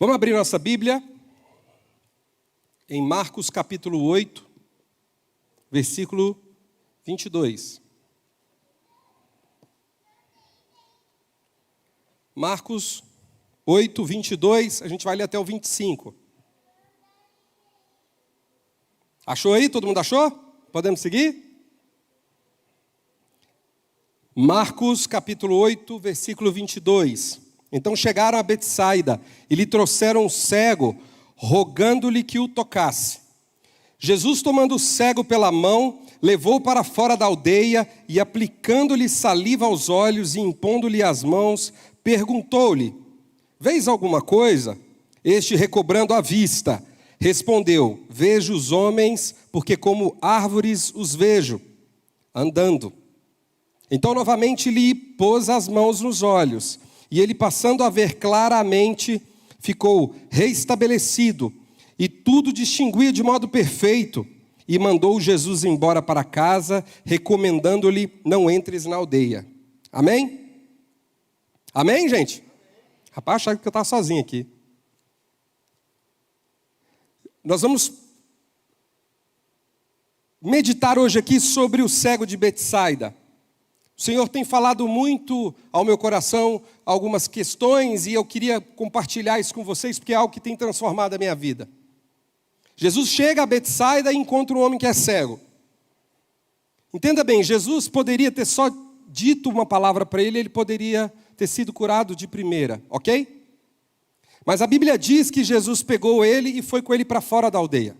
Vamos abrir nossa Bíblia em Marcos capítulo 8, versículo 22. Marcos 8, 22, a gente vai ler até o 25. Achou aí? Todo mundo achou? Podemos seguir? Marcos capítulo 8, versículo 22. Então chegaram a Betsaida e lhe trouxeram um cego, rogando-lhe que o tocasse. Jesus, tomando o cego pela mão, levou-o para fora da aldeia e, aplicando-lhe saliva aos olhos e impondo-lhe as mãos, perguntou-lhe: vês alguma coisa? Este, recobrando a vista, respondeu: vejo os homens, porque como árvores os vejo, andando. Então novamente lhe pôs as mãos nos olhos, e ele, passando a ver claramente, ficou reestabelecido, e tudo distinguia de modo perfeito, e mandou Jesus embora para casa, recomendando-lhe: não entres na aldeia. Amém? Amém, gente? Rapaz, achava que eu estava sozinho aqui. Nós vamos meditar hoje aqui sobre o cego de Betsaida. O Senhor tem falado muito ao meu coração algumas questões e eu queria compartilhar isso com vocês porque é algo que tem transformado a minha vida. Jesus chega a Betsaida e encontra um homem que é cego. Entenda bem, Jesus poderia ter só dito uma palavra para ele, ele poderia ter sido curado de primeira, ok? Mas a Bíblia diz que Jesus pegou ele e foi com ele para fora da aldeia.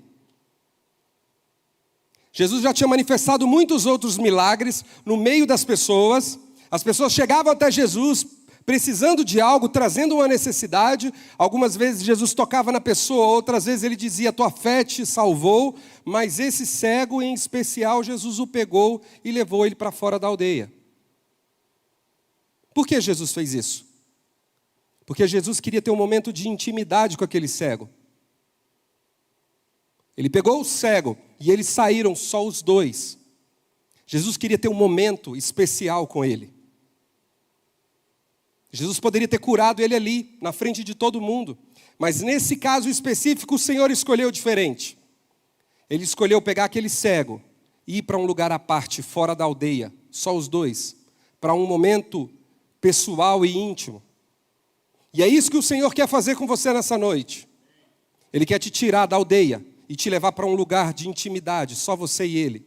Jesus já tinha manifestado muitos outros milagres no meio das pessoas. As pessoas chegavam até Jesus precisando de algo, trazendo uma necessidade. Algumas vezes Jesus tocava na pessoa, outras vezes ele dizia: tua fé te salvou. Mas esse cego em especial, Jesus o pegou e levou ele para fora da aldeia. Por que Jesus fez isso? Porque Jesus queria ter um momento de intimidade com aquele cego. Ele pegou o cego e eles saíram só os dois. Jesus queria ter um momento especial com ele. Jesus poderia ter curado ele ali, na frente de todo mundo. Mas nesse caso específico, o Senhor escolheu diferente. Ele escolheu pegar aquele cego e ir para um lugar à parte, fora da aldeia, só os dois, para um momento pessoal e íntimo. E é isso que o Senhor quer fazer com você nessa noite. Ele quer te tirar da aldeia e te levar para um lugar de intimidade, só você e ele.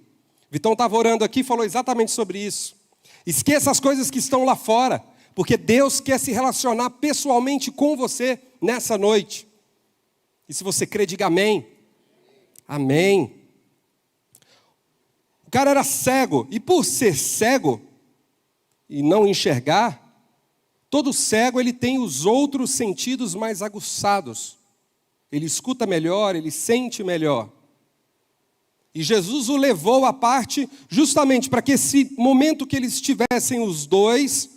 Vitão estava orando aqui e falou exatamente sobre isso. Esqueça as coisas que estão lá fora, porque Deus quer se relacionar pessoalmente com você nessa noite. E se você crê, diga amém. Amém. O cara era cego, e por ser cego e não enxergar, todo cego ele tem os outros sentidos mais aguçados. Ele escuta melhor, ele sente melhor. E Jesus o levou à parte justamente para que esse momento que eles estivessem os dois,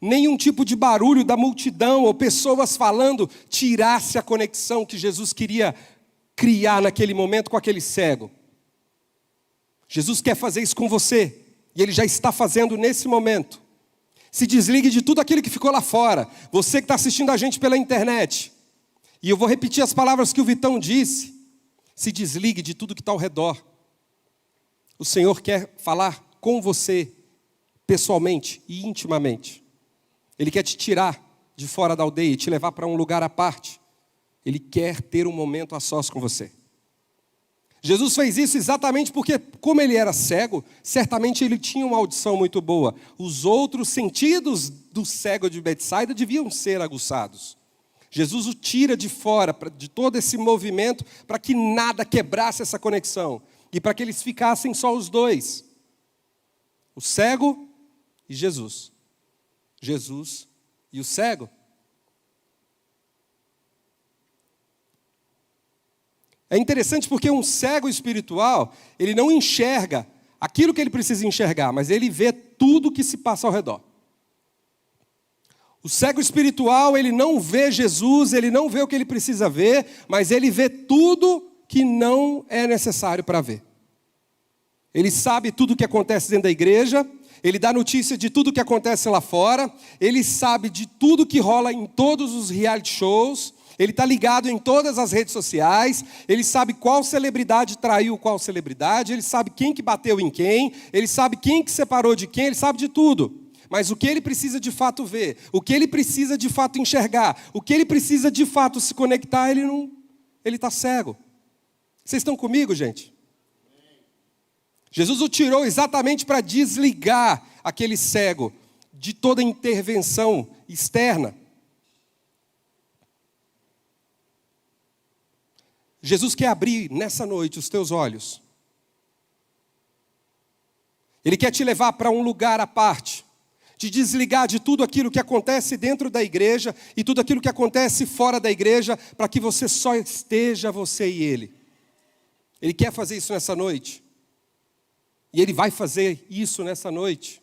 nenhum tipo de barulho da multidão ou pessoas falando tirasse a conexão que Jesus queria criar naquele momento com aquele cego. Jesus quer fazer isso com você, e Ele já está fazendo nesse momento. Se desligue de tudo aquilo que ficou lá fora. Você que está assistindo a gente pela internet. E eu vou repetir as palavras que o Vitão disse. Se desligue de tudo que está ao redor. O Senhor quer falar com você, pessoalmente e intimamente. Ele quer te tirar de fora da aldeia e te levar para um lugar à parte. Ele quer ter um momento a sós com você. Jesus fez isso exatamente porque, como ele era cego, certamente ele tinha uma audição muito boa. Os outros sentidos do cego de Betsaida deviam ser aguçados. Jesus o tira de fora, de todo esse movimento, para que nada quebrasse essa conexão. E para que eles ficassem só os dois. O cego e Jesus. Jesus e o cego. É interessante porque um cego espiritual, ele não enxerga aquilo que ele precisa enxergar, mas ele vê tudo que se passa ao redor. O cego espiritual, ele não vê Jesus, ele não vê o que ele precisa ver, mas ele vê tudo que não é necessário para ver. Ele sabe tudo o que acontece dentro da igreja, ele dá notícia de tudo o que acontece lá fora, ele sabe de tudo que rola em todos os reality shows, Ele está ligado em todas as redes sociais, ele sabe qual celebridade traiu qual celebridade, ele sabe quem que bateu em quem, ele sabe quem que separou de quem, ele sabe de tudo. Mas o que ele precisa de fato ver, o que ele precisa de fato enxergar, o que ele precisa de fato se conectar, ele está cego. Vocês estão comigo, gente? Jesus o tirou exatamente para desligar aquele cego de toda intervenção externa. Jesus quer abrir nessa noite os teus olhos. Ele quer te levar para um lugar à parte, te desligar de tudo aquilo que acontece dentro da igreja e tudo aquilo que acontece fora da igreja, para que você só esteja você e Ele. Ele quer fazer isso nessa noite. E Ele vai fazer isso nessa noite.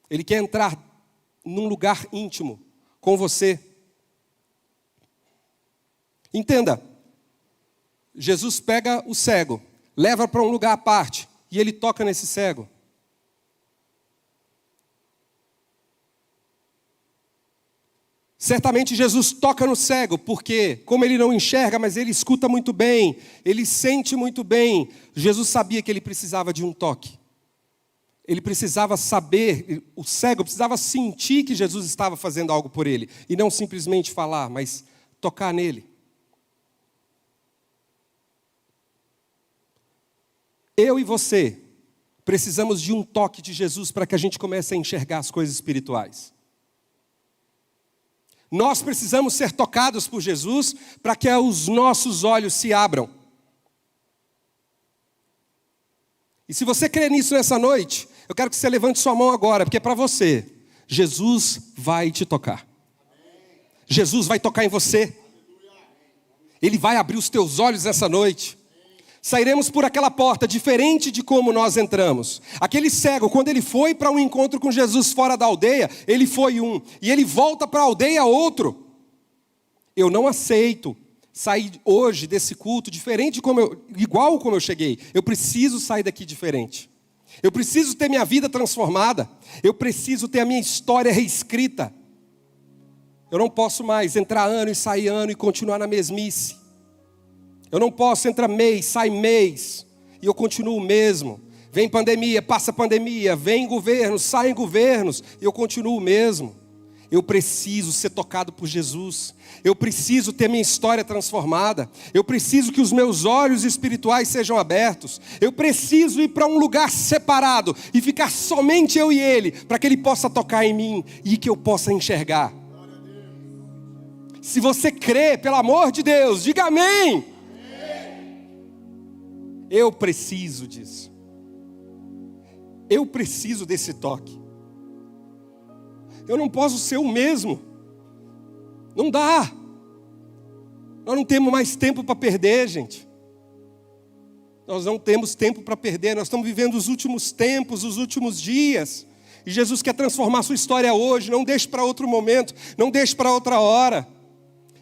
Ele quer entrar num lugar íntimo com você. Entenda, Jesus pega o cego, leva para um lugar à parte, e Ele toca nesse cego. Certamente Jesus toca no cego, porque como ele não enxerga, mas ele escuta muito bem, ele sente muito bem, Jesus sabia que ele precisava de um toque. Ele precisava saber, o cego precisava sentir que Jesus estava fazendo algo por ele, e não simplesmente falar, mas tocar nele. Eu e você precisamos de um toque de Jesus para que a gente comece a enxergar as coisas espirituais. Nós precisamos ser tocados por Jesus para que os nossos olhos se abram. E se você crê nisso nessa noite, eu quero que você levante sua mão agora, porque é para você. Jesus vai te tocar. Jesus vai tocar em você. Ele vai abrir os teus olhos nessa noite. Sairemos por aquela porta diferente de como nós entramos. Aquele cego, quando ele foi para um encontro com Jesus fora da aldeia, ele foi um, e ele volta para a aldeia outro. Eu não aceito sair hoje desse culto diferente igual como eu cheguei. Eu preciso sair daqui diferente. Eu preciso ter minha vida transformada. Eu preciso ter a minha história reescrita. Eu não posso mais entrar ano e sair ano e continuar na mesmice. Eu não posso entrar mês, sai mês, e eu continuo o mesmo. Vem pandemia, passa pandemia, vem governos, saem governos, e eu continuo o mesmo. Eu preciso ser tocado por Jesus. Eu preciso ter minha história transformada. Eu preciso que os meus olhos espirituais sejam abertos. Eu preciso ir para um lugar separado e ficar somente eu e Ele, para que Ele possa tocar em mim e que eu possa enxergar. Se você crê, pelo amor de Deus, diga amém. Eu preciso disso. Eu preciso desse toque. Eu não posso ser o mesmo. Não dá. Nós não temos mais tempo para perder, gente. Nós não temos tempo para perder. Nós estamos vivendo os últimos tempos, os últimos dias. E Jesus quer transformar a sua história hoje. Não deixe para outro momento. Não deixe para outra hora.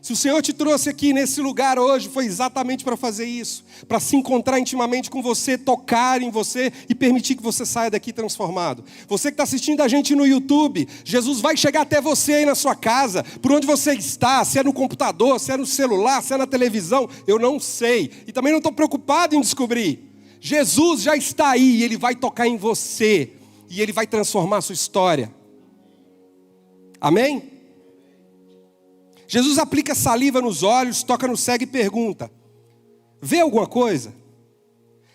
Se o Senhor te trouxe aqui nesse lugar hoje, foi exatamente para fazer isso. Para se encontrar intimamente com você, tocar em você e permitir que você saia daqui transformado. Você que está assistindo a gente no YouTube, Jesus vai chegar até você aí na sua casa, por onde você está, se é no computador, se é no celular, se é na televisão, eu não sei. E também não estou preocupado em descobrir. Jesus já está aí e Ele vai tocar em você. E Ele vai transformar a sua história. Amém? Jesus aplica saliva nos olhos, toca no cego e pergunta: vê alguma coisa?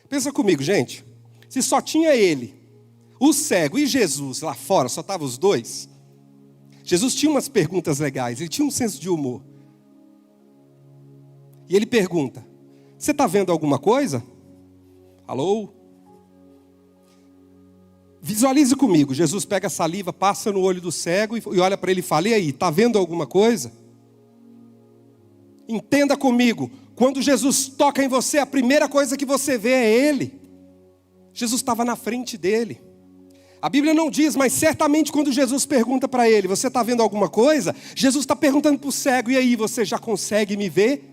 Pensa comigo, gente. Se só tinha ele, o cego e Jesus lá fora, só estavam os dois. Jesus tinha umas perguntas legais, ele tinha um senso de humor. E ele pergunta: você está vendo alguma coisa? Alô? Visualize comigo. Jesus pega a saliva, passa no olho do cego e olha para ele e fala: e aí, está vendo alguma coisa? Entenda comigo, quando Jesus toca em você, a primeira coisa que você vê é Ele. Jesus estava na frente dele. A Bíblia não diz, mas certamente quando Jesus pergunta para ele: você está vendo alguma coisa? Jesus está perguntando para o cego: e aí, você já consegue me ver?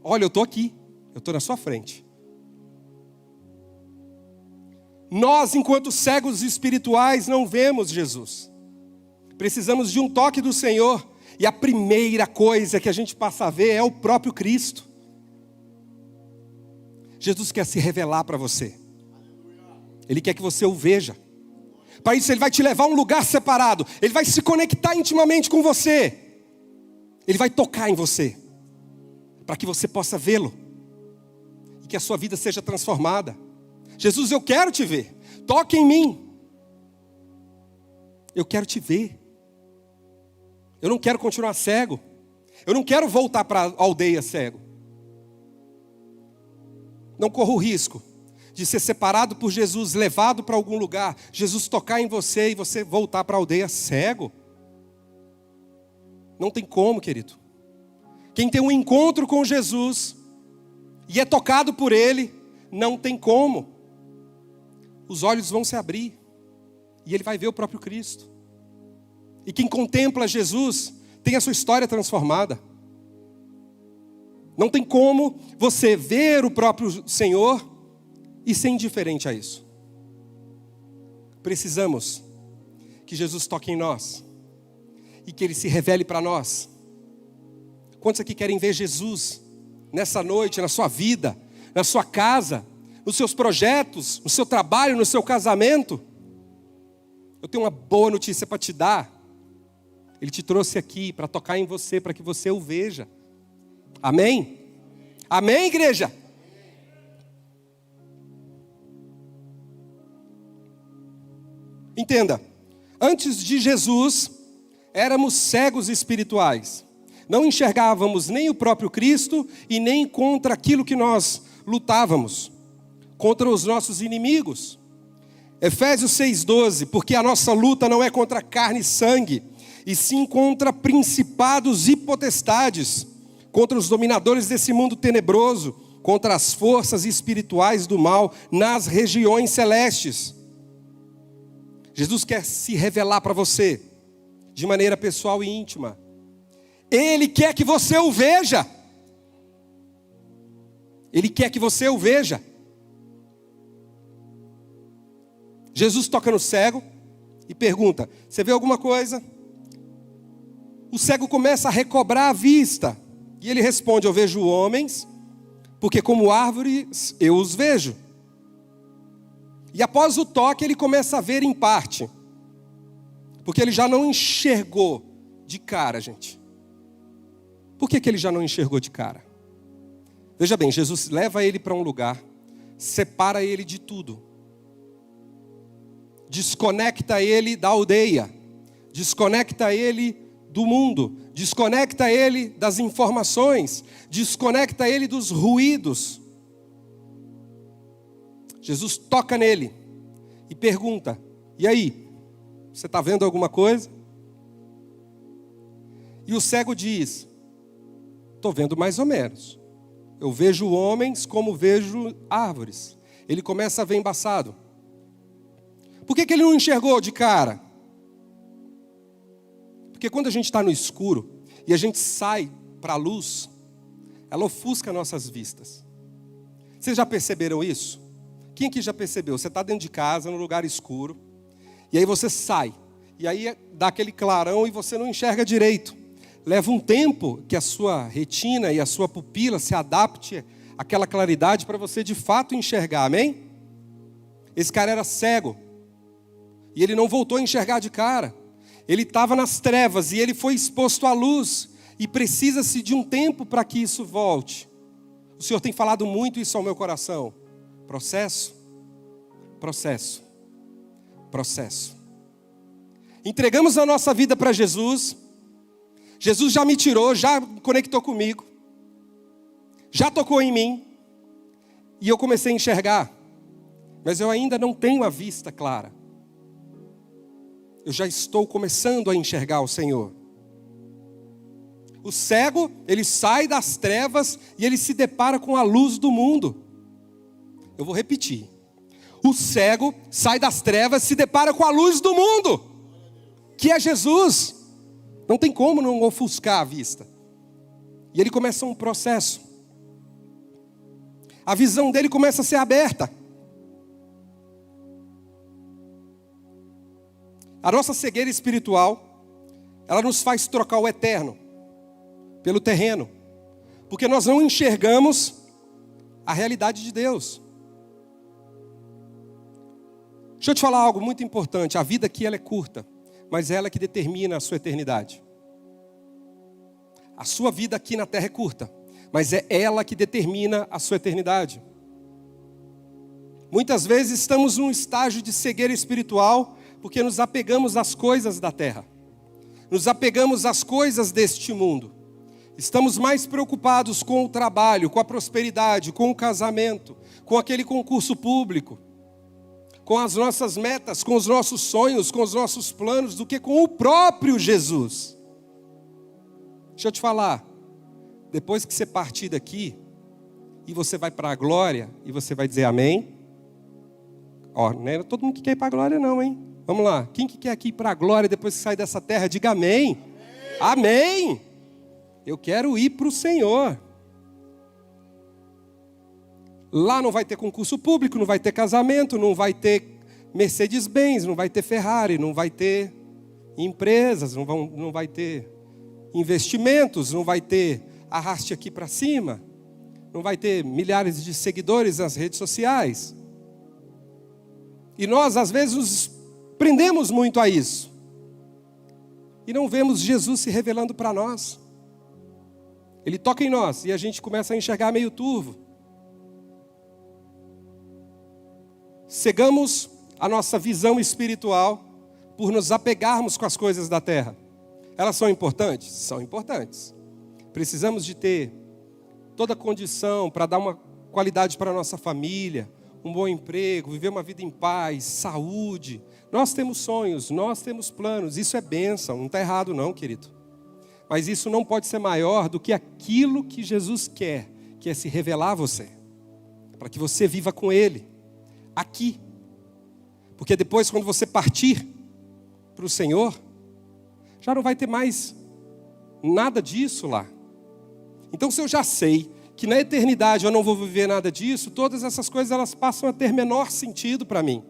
Olha, eu estou aqui, eu estou na sua frente. Nós, enquanto cegos espirituais, não vemos Jesus. Precisamos de um toque do Senhor. E a primeira coisa que a gente passa a ver é o próprio Cristo. Jesus quer se revelar para você. Ele quer que você o veja. Para isso ele vai te levar a um lugar separado. Ele vai se conectar intimamente com você. Ele vai tocar em você. Para que você possa vê-lo. E que a sua vida seja transformada. Jesus, eu quero te ver. Toque em mim. Eu quero te ver. Eu não quero continuar cego. Eu não quero voltar para a aldeia cego. Não corra o risco de ser separado por Jesus, levado para algum lugar, Jesus tocar em você e você voltar para a aldeia cego. Não tem como, querido. Quem tem um encontro com Jesus e é tocado por Ele, não tem como. Os olhos vão se abrir e ele vai ver o próprio Cristo. E quem contempla Jesus tem a sua história transformada. Não tem como você ver o próprio Senhor e ser indiferente a isso. Precisamos que Jesus toque em nós e que Ele se revele para nós. Quantos aqui querem ver Jesus nessa noite, na sua vida, na sua casa, nos seus projetos, no seu trabalho, no seu casamento? Eu tenho uma boa notícia para te dar. Ele te trouxe aqui para tocar em você, para que você o veja. Amém? Amém, igreja? Entenda, antes de Jesus, éramos cegos espirituais. Não enxergávamos nem o próprio Cristo e nem contra aquilo que nós lutávamos, contra os nossos inimigos. Efésios 6,12, porque a nossa luta não é contra carne e sangue, e sim contra principados e potestades, contra os dominadores desse mundo tenebroso, contra as forças espirituais do mal nas regiões celestes. Jesus quer se revelar para você, de maneira pessoal e íntima. Ele quer que você o veja. Ele quer que você o veja. Jesus toca no cego e pergunta: você vê alguma coisa? O cego começa a recobrar a vista. E ele responde: eu vejo homens, porque como árvores eu os vejo. E após o toque ele começa a ver em parte. Porque ele já não enxergou de cara, gente. Por que ele já não enxergou de cara? Veja bem, Jesus leva ele para um lugar, separa ele de tudo. Desconecta ele da aldeia. Desconecta ele do mundo. Desconecta ele das informações. Desconecta ele dos ruídos. Jesus toca nele e pergunta: e aí? Você está vendo alguma coisa? E o cego diz: estou vendo mais ou menos. Eu vejo homens como vejo árvores. Ele começa a ver embaçado. Por que ele não enxergou de cara? Porque quando a gente está no escuro e a gente sai para a luz, ela ofusca nossas vistas. Vocês já perceberam isso? Quem aqui já percebeu? Você está dentro de casa, num lugar escuro, e aí você sai, e aí dá aquele clarão e você não enxerga direito. Leva um tempo que a sua retina e a sua pupila se adapte àquela claridade para você de fato enxergar, amém? Esse cara era cego, e ele não voltou a enxergar de cara. Ele estava nas trevas e ele foi exposto à luz, e precisa-se de um tempo para que isso volte. O Senhor tem falado muito isso ao meu coração. Processo, processo, processo. Entregamos a nossa vida para Jesus. Jesus já me tirou, já conectou comigo, já tocou em mim, e eu comecei a enxergar, mas eu ainda não tenho a vista clara. Eu já estou começando a enxergar o Senhor. O cego, ele sai das trevas e ele se depara com a luz do mundo. Eu vou repetir. O cego sai das trevas e se depara com a luz do mundo, que é Jesus. Não tem como não ofuscar a vista. E ele começa um processo. A visão dele começa a ser aberta. A nossa cegueira espiritual Ela nos faz trocar o eterno pelo terreno, porque nós não enxergamos a realidade de Deus. Deixa eu te falar algo muito importante. A vida aqui ela é curta, mas é ela que determina a sua eternidade. A sua vida aqui na terra é curta, mas é ela que determina a sua eternidade. Muitas vezes estamos num estágio de cegueira espiritual porque nos apegamos às coisas da terra. Nos apegamos às coisas deste mundo. Estamos mais preocupados com o trabalho, com a prosperidade, com o casamento, com aquele concurso público, com as nossas metas, com os nossos sonhos, com os nossos planos, do que com o próprio Jesus. Deixa eu te falar, depois que você partir daqui, e você vai para a glória, e você vai dizer amém. Ó, não é todo mundo que quer ir para a glória não, hein? Vamos lá, quem que quer aqui ir para a glória depois que sair dessa terra, diga amém. Amém! Eu quero ir para o Senhor. Lá não vai ter concurso público, não vai ter casamento, não vai ter Mercedes-Benz, não vai ter Ferrari, não vai ter empresas, não vai ter investimentos, não vai ter arraste aqui para cima, não vai ter milhares de seguidores nas redes sociais. E nós, às vezes, nos prendemos muito a isso. E não vemos Jesus se revelando para nós. Ele toca em nós e a gente começa a enxergar meio turvo. Cegamos a nossa visão espiritual por nos apegarmos com as coisas da terra. Elas são importantes? São importantes. Precisamos de ter toda a condição para dar uma qualidade para a nossa família, um bom emprego, viver uma vida em paz, saúde. Nós temos sonhos, nós temos planos, isso é bênção, não está errado não, querido. Mas isso não pode ser maior do que aquilo que Jesus quer, que é se revelar a você, para que você viva com Ele, aqui. Porque depois, quando você partir para o Senhor, já não vai ter mais nada disso lá. Então, se eu já sei que na eternidade eu não vou viver nada disso, todas essas coisas elas passam a ter menor sentido para mim.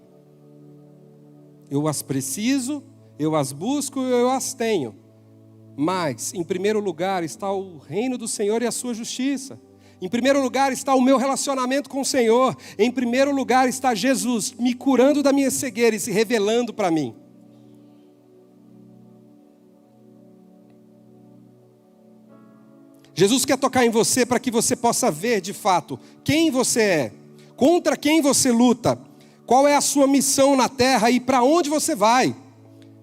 Eu as preciso, eu as busco, eu as tenho. Mas, em primeiro lugar, está o reino do Senhor e a sua justiça. Em primeiro lugar está o meu relacionamento com o Senhor. Em primeiro lugar está Jesus me curando da minha cegueira e se revelando para mim. Jesus quer tocar em você para que você possa ver de fato quem você é, contra quem você luta, qual é a sua missão na terra e para onde você vai.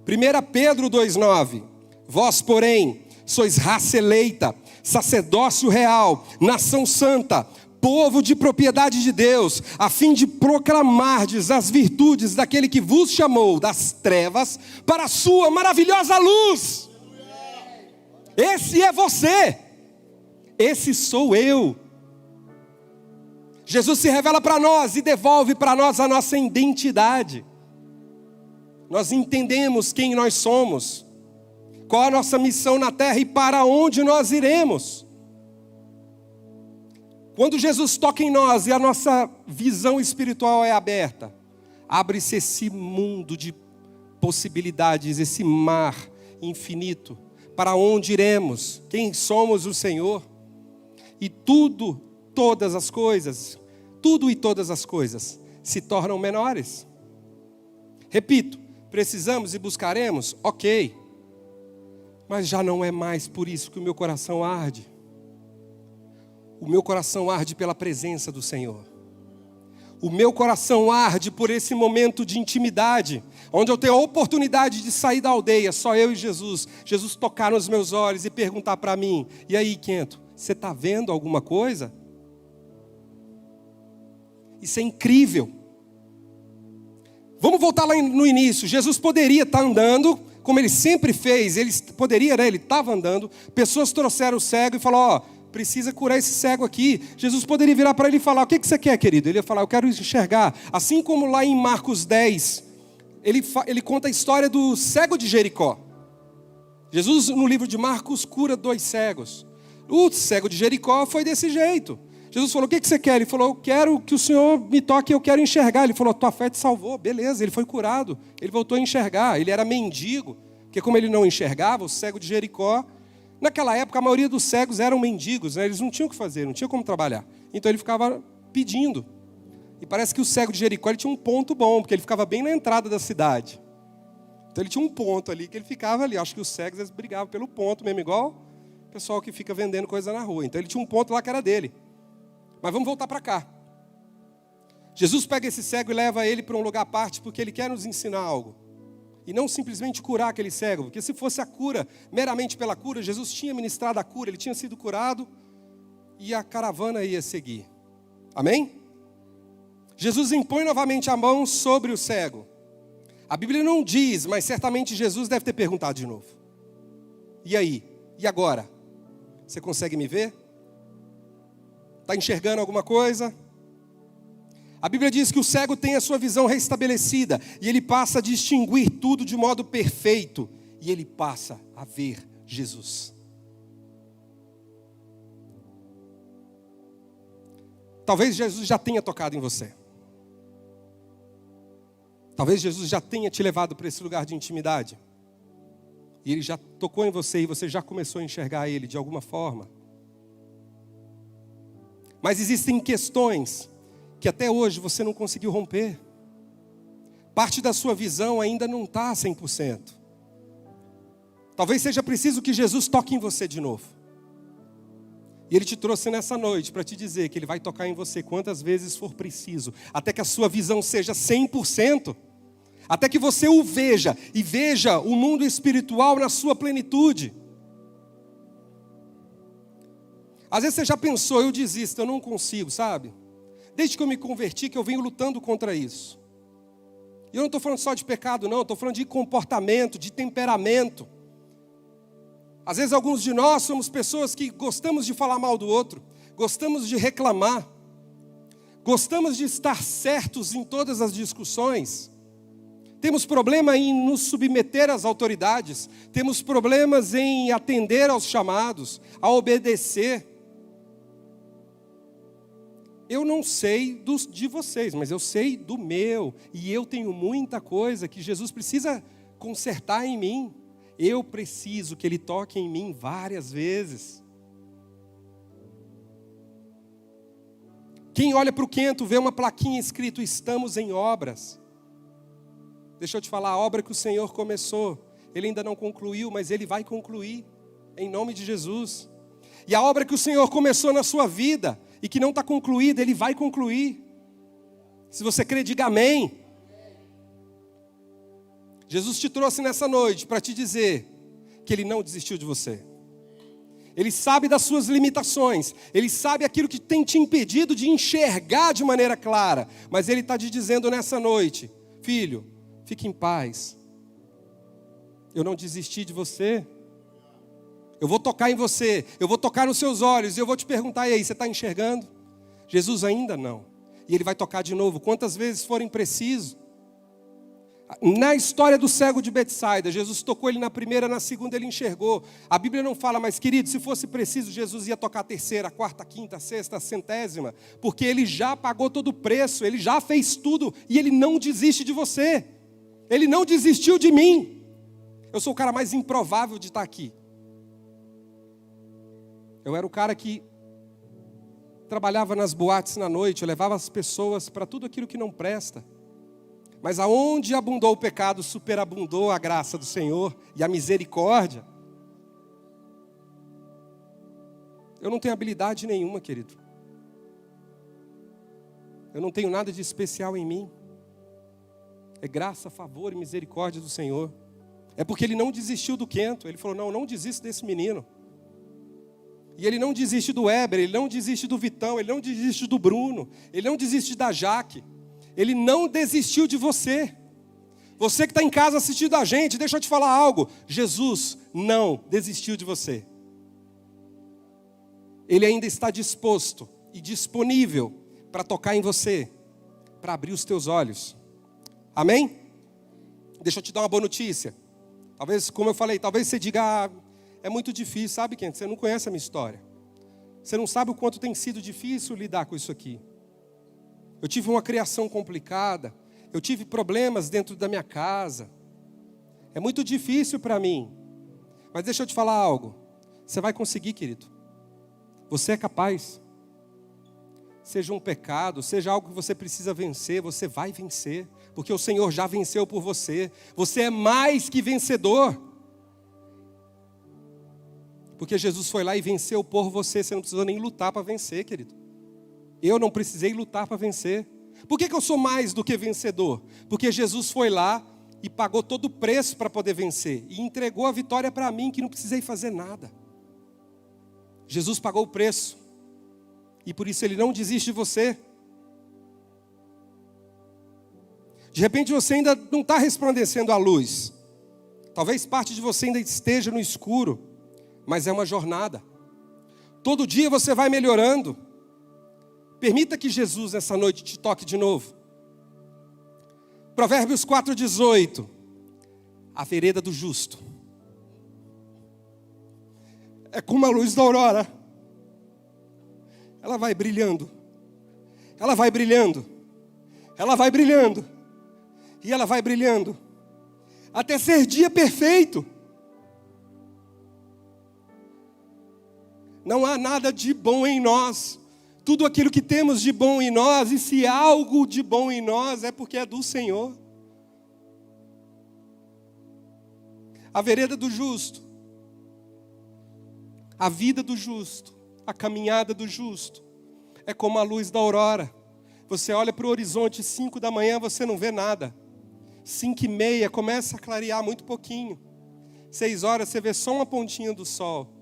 1 Pedro 2,9: Vós, porém, sois raça eleita, sacerdócio real, nação santa, povo de propriedade de Deus, a fim de proclamardes as virtudes daquele que vos chamou das trevas para a sua maravilhosa luz. Esse é você. Esse sou eu. Jesus se revela para nós e devolve para nós a nossa identidade. Nós entendemos quem nós somos, qual a nossa missão na terra e para onde nós iremos. Quando Jesus toca em nós e a nossa visão espiritual é aberta, abre-se esse mundo de possibilidades, esse mar infinito. Para onde iremos? Quem somos o Senhor? E tudo e todas as coisas se tornam menores. Repito, precisamos e buscaremos? Ok. Mas já não é mais por isso que o meu coração arde. O meu coração arde pela presença do Senhor. O meu coração arde por esse momento de intimidade, onde eu tenho a oportunidade de sair da aldeia, só eu e Jesus. Jesus tocar nos meus olhos e perguntar para mim: e aí, Quento, você está vendo alguma coisa? Isso é incrível. Vamos voltar lá no início. Jesus poderia estar andando, como ele sempre fez. Ele poderia, né? Ele estava andando. Pessoas trouxeram o cego e falaram: ó, precisa curar esse cego aqui. Jesus poderia virar para ele e falar: o que você quer, querido? Ele ia falar: eu quero enxergar. Assim como lá em Marcos 10, ele conta a história do cego de Jericó. Jesus, no livro de Marcos, cura 2 cegos. O cego de Jericó foi desse jeito. Jesus falou: o que você quer? Ele falou: eu quero que o Senhor me toque, eu quero enxergar. Ele falou: tua fé te salvou. Beleza, ele foi curado. Ele voltou a enxergar. Ele era mendigo, Porque como ele não enxergava, o cego de Jericó, naquela época a maioria dos cegos eram mendigos, né? Eles não tinham o que fazer, não tinham como trabalhar. Então ele ficava pedindo. E parece que o cego de Jericó ele tinha um ponto bom, porque ele ficava bem na entrada da cidade. Então ele tinha um ponto ali, que ele ficava ali. Acho que os cegos eles brigavam pelo ponto mesmo, igual o pessoal que fica vendendo coisa na rua. Então ele tinha um ponto lá que era dele. Mas vamos voltar para cá. Jesus pega esse cego e leva ele para um lugar à parte, porque ele quer nos ensinar algo. E não simplesmente curar aquele cego, porque se fosse a cura, meramente pela cura, Jesus tinha ministrado a cura, ele tinha sido curado e a caravana ia seguir. Amém? Jesus impõe novamente a mão sobre o cego. A Bíblia não diz, mas certamente Jesus deve ter perguntado de novo. E aí? E agora? Você consegue me ver? Está enxergando alguma coisa? A Bíblia diz que o cego tem a sua visão restabelecida e ele passa a distinguir tudo de modo perfeito e ele passa a ver Jesus. Talvez Jesus já tenha tocado em você. Talvez Jesus já tenha te levado para esse lugar de intimidade. E ele já tocou em você e você já começou a enxergar ele de alguma forma. Mas existem questões que até hoje você não conseguiu romper. Parte da sua visão ainda não está 100%. Talvez seja preciso que Jesus toque em você de novo. E Ele te trouxe nessa noite para te dizer que Ele vai tocar em você quantas vezes for preciso, até que a sua visão seja 100%, até que você o veja, e veja o mundo espiritual na sua plenitude. Às vezes você já pensou, eu desisto, eu não consigo, sabe? Desde que eu me converti, que eu venho lutando contra isso. E eu não estou falando só de pecado, não. Estou falando de comportamento, de temperamento. Às vezes alguns de nós somos pessoas que gostamos de falar mal do outro. Gostamos de reclamar. Gostamos de estar certos em todas as discussões. Temos problema em nos submeter às autoridades. Temos problemas em atender aos chamados, a obedecer. Eu não sei de vocês, mas eu sei do meu. E eu tenho muita coisa que Jesus precisa consertar em mim. Eu preciso que Ele toque em mim várias vezes. Quem olha para o Quento vê uma plaquinha escrito, estamos em obras. Deixa eu te falar, a obra que o Senhor começou, Ele ainda não concluiu, mas Ele vai concluir, em nome de Jesus. E a obra que o Senhor começou na sua vida, e que não está concluída, Ele vai concluir. Se você crê, diga amém. Jesus te trouxe nessa noite para te dizer que Ele não desistiu de você. Ele sabe das suas limitações, Ele sabe aquilo que tem te impedido de enxergar de maneira clara, mas Ele está te dizendo nessa noite, filho, fique em paz. Eu não desisti de você. Eu vou tocar em você, eu vou tocar nos seus olhos, e eu vou te perguntar, e aí, você está enxergando? Jesus ainda não. E Ele vai tocar de novo, quantas vezes forem preciso. Na história do cego de Betsaida, Jesus tocou ele na primeira, na segunda ele enxergou. A Bíblia não fala, mas querido, se fosse preciso, Jesus ia tocar a terceira, a quarta, a quinta, a sexta, a centésima, porque Ele já pagou todo o preço, Ele já fez tudo, e Ele não desiste de você. Ele não desistiu de mim. Eu sou o cara mais improvável de estar aqui. Eu era o cara que trabalhava nas boates na noite, eu levava as pessoas para tudo aquilo que não presta. Mas aonde abundou o pecado, superabundou a graça do Senhor e a misericórdia. Eu não tenho habilidade nenhuma, querido. Eu não tenho nada de especial em mim. É graça, favor e misericórdia do Senhor. É porque Ele não desistiu do Quento. Ele falou, não desisto desse menino. E Ele não desiste do Weber, Ele não desiste do Vitão, Ele não desiste do Bruno, Ele não desiste da Jaque. Ele não desistiu de você. Você que está em casa assistindo a gente, deixa eu te falar algo. Jesus não desistiu de você. Ele ainda está disposto e disponível para tocar em você, para abrir os teus olhos. Amém? Deixa eu te dar uma boa notícia. Talvez, como eu falei, talvez você diga, é muito difícil, sabe, Kent? Você não conhece a minha história. Você não sabe o quanto tem sido difícil lidar com isso aqui. Eu tive uma criação complicada. Eu tive problemas dentro da minha casa. É muito difícil para mim. Mas deixa eu te falar algo. Você vai conseguir, querido. Você é capaz. Seja um pecado, seja algo que você precisa vencer, você vai vencer. Porque o Senhor já venceu por você. Você é mais que vencedor. Porque Jesus foi lá e venceu por você. Você não precisou nem lutar para vencer, querido. Eu não precisei lutar para vencer. Por que eu sou mais do que vencedor? Porque Jesus foi lá e pagou todo o preço para poder vencer. E entregou a vitória para mim, que não precisei fazer nada. Jesus pagou o preço. E por isso Ele não desiste de você. De repente você ainda não está resplandecendo a luz. Talvez parte de você ainda esteja no escuro. Mas é uma jornada. Todo dia você vai melhorando. Permita que Jesus essa noite te toque de novo. Provérbios 4,18. A vereda do justo é como a luz da aurora. Ela vai brilhando. Ela vai brilhando. Ela vai brilhando. E ela vai brilhando. Até ser dia perfeito. Não há nada de bom em nós. Tudo aquilo que temos de bom em nós, e se há algo de bom em nós, é porque é do Senhor. A vereda do justo, a vida do justo, a caminhada do justo, é como a luz da aurora. Você olha para o horizonte, 5 da manhã, você não vê nada. 5:30, começa a clarear muito pouquinho. 6 horas, você vê só uma pontinha do sol.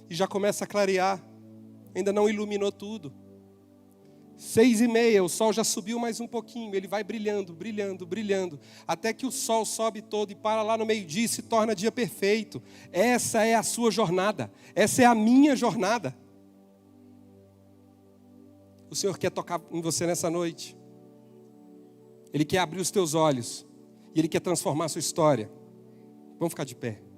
E já começa a clarear. Ainda não iluminou tudo. 6:30, o sol já subiu mais um pouquinho. Ele vai brilhando, brilhando, brilhando. Até que o sol sobe todo e para lá no meio-dia e se torna dia perfeito. Essa é a sua jornada. Essa é a minha jornada. O Senhor quer tocar em você nessa noite. Ele quer abrir os teus olhos. E Ele quer transformar a sua história. Vamos ficar de pé.